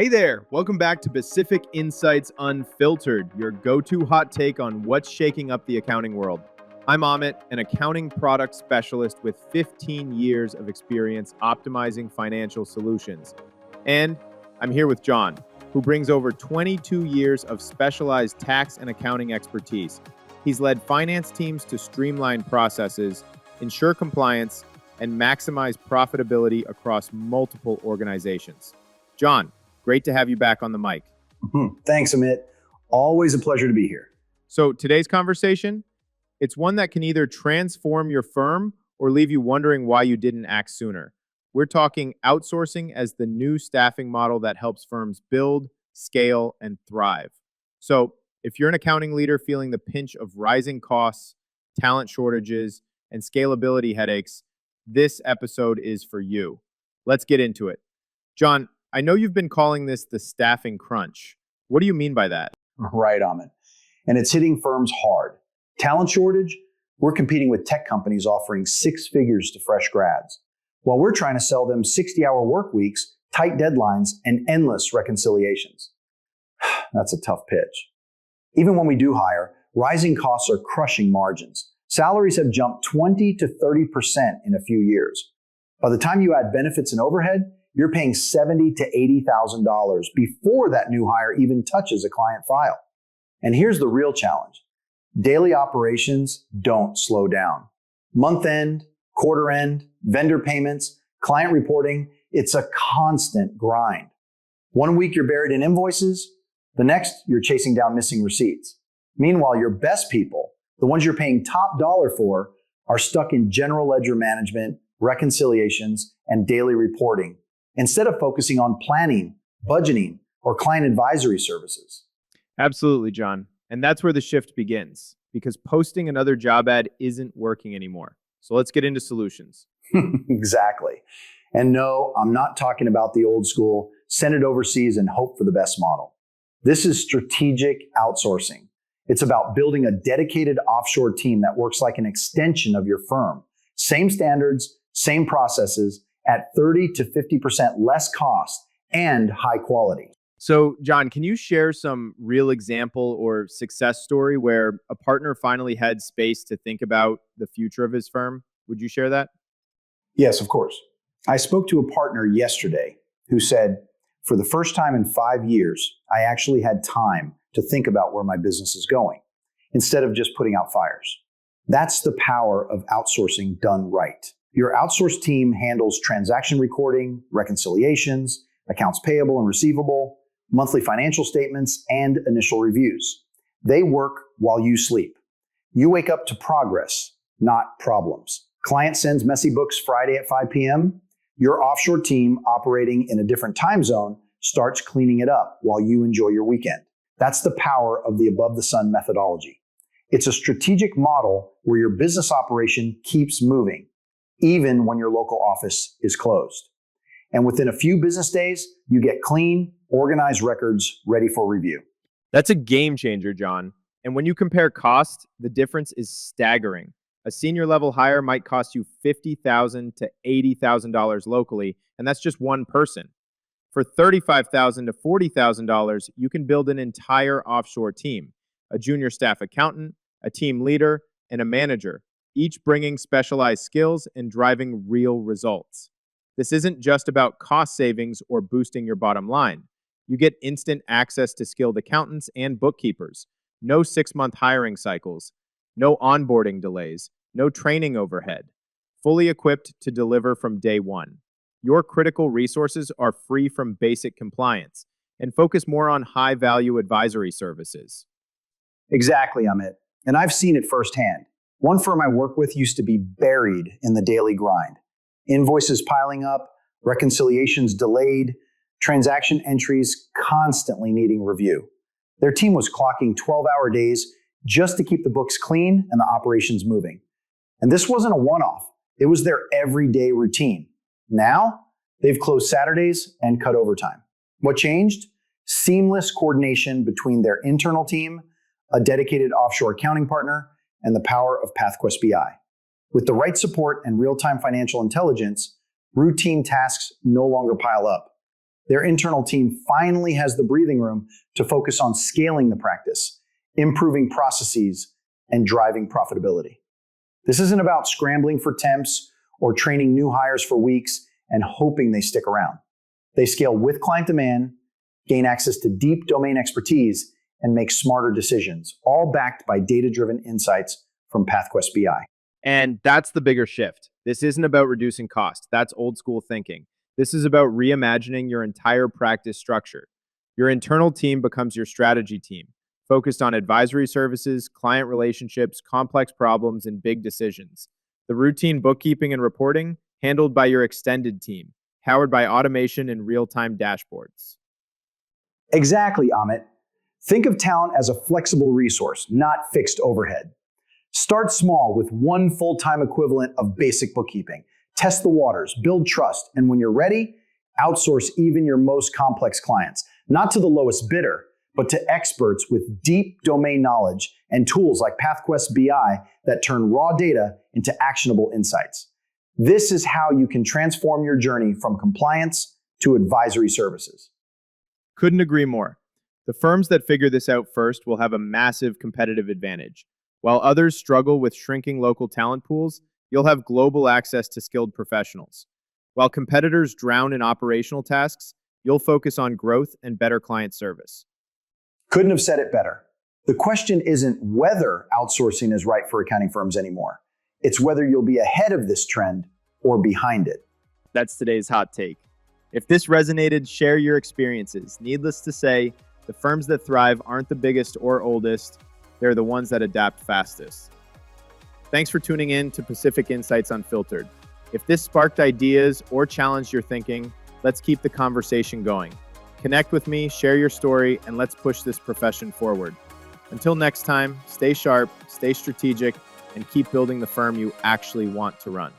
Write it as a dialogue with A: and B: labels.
A: Hey there, welcome back to Pacific Insights Unfiltered, your go-to hot take on what's shaking up the accounting world. I'm Amit, an accounting product specialist with 15 years of experience optimizing financial solutions. And I'm here with John, who brings over 22 years of specialized tax and accounting expertise. He's led finance teams to streamline processes, ensure compliance, and maximize profitability across multiple organizations. John, great to have you back on the mic.
B: Thanks, Amit. Always a pleasure to be here.
A: So today's conversation, it's one that can either transform your firm or leave you wondering why you didn't act sooner. We're talking outsourcing as the new staffing model that helps firms build, scale, and thrive. So if you're an accounting leader feeling the pinch of rising costs, talent shortages, and scalability headaches, this episode is for you. Let's get into it. John, I know you've been calling this the staffing crunch. What do you mean by that?
B: Right, Amit. And it's hitting firms hard. Talent shortage, we're competing with tech companies offering six figures to fresh grads, while we're trying to sell them 60-hour work weeks, tight deadlines, and endless reconciliations. That's a tough pitch. Even when we do hire, rising costs are crushing margins. Salaries have jumped 20 to 30% in a few years. By the time you add benefits and overhead, you're paying $70,000 to $80,000 before that new hire even touches a client file. And here's the real challenge. Daily operations don't slow down. Month end, quarter end, vendor payments, client reporting, it's a constant grind. One week you're buried in invoices, the next you're chasing down missing receipts. Meanwhile, your best people, the ones you're paying top dollar for, are stuck in general ledger management, reconciliations, and daily reporting, instead of focusing on planning, budgeting, or client advisory services.
A: Absolutely, John. And that's where the shift begins, because posting another job ad isn't working anymore. So let's get into solutions.
B: Exactly. And no, I'm not talking about the old school, send it overseas and hope for the best model. This is strategic outsourcing. It's about building a dedicated offshore team that works like an extension of your firm. Same standards, same processes, at 30 to 50% less cost and high quality.
A: So, John, can you share some real example or success story where a partner finally had space to think about the future of his firm? Would you share that?
B: Yes, of course. I spoke to a partner yesterday who said, for the first time in 5 years, I actually had time to think about where my business is going instead of just putting out fires. That's the power of outsourcing done right. Your outsourced team handles transaction recording, reconciliations, accounts payable and receivable, monthly financial statements, and initial reviews. They work while you sleep. You wake up to progress, not problems. Client sends messy books Friday at 5 p.m. Your offshore team operating in a different time zone starts cleaning it up while you enjoy your weekend. That's the power of the above the sun methodology. It's a strategic model where your business operation keeps moving, even when your local office is closed. And within a few business days, you get clean, organized records ready for review.
A: That's a game changer, John. And when you compare cost, the difference is staggering. A senior level hire might cost you $50,000 to $80,000 locally, and that's just one person. For $35,000 to $40,000, you can build an entire offshore team, a junior staff accountant, a team leader, and a manager, each bringing specialized skills and driving real results. This isn't just about cost savings or boosting your bottom line. You get instant access to skilled accountants and bookkeepers, no 6-month hiring cycles, no onboarding delays, no training overhead, fully equipped to deliver from day one. Your critical resources are free from basic compliance and focus more on high-value advisory services.
B: Exactly, Amit. And I've seen it firsthand. One firm I work with used to be buried in the daily grind. Invoices piling up, reconciliations delayed, transaction entries constantly needing review. Their team was clocking 12-hour days just to keep the books clean and the operations moving. And this wasn't a one-off. It was their everyday routine. Now, they've closed Saturdays and cut overtime. What changed? Seamless coordination between their internal team, a dedicated offshore accounting partner, and the power of PathQuest BI. With the right support and real-time financial intelligence, routine tasks no longer pile up. Their internal team finally has the breathing room to focus on scaling the practice, improving processes, and driving profitability. This isn't about scrambling for temps or training new hires for weeks and hoping they stick around. They scale with client demand, gain access to deep domain expertise, and make smarter decisions, all backed by data-driven insights from PathQuest BI.
A: And that's the bigger shift. This isn't about reducing cost. That's old school thinking. This is about reimagining your entire practice structure. Your internal team becomes your strategy team, focused on advisory services, client relationships, complex problems, and big decisions. The routine bookkeeping and reporting handled by your extended team, powered by automation and real-time dashboards.
B: Exactly, Amit. Think of talent as a flexible resource, not fixed overhead. Start small with one full-time equivalent of basic bookkeeping. Test the waters, build trust, and when you're ready, outsource even your most complex clients, not to the lowest bidder, but to experts with deep domain knowledge and tools like PathQuest BI that turn raw data into actionable insights. This is how you can transform your journey from compliance to advisory services.
A: Couldn't agree more. The firms that figure this out first will have a massive competitive advantage. While others struggle with shrinking local talent pools, you'll have global access to skilled professionals. While competitors drown in operational tasks, you'll focus on growth and better client service.
B: Couldn't have said it better. The question isn't whether outsourcing is right for accounting firms anymore. It's whether you'll be ahead of this trend or behind it.
A: That's today's hot take. If this resonated, share your experiences. Needless to say, the firms that thrive aren't the biggest or oldest. They're the ones that adapt fastest. Thanks for tuning in to Pacific Insights Unfiltered. If this sparked ideas or challenged your thinking, let's keep the conversation going. Connect with me, share your story, and let's push this profession forward. Until next time, stay sharp, stay strategic, and keep building the firm you actually want to run.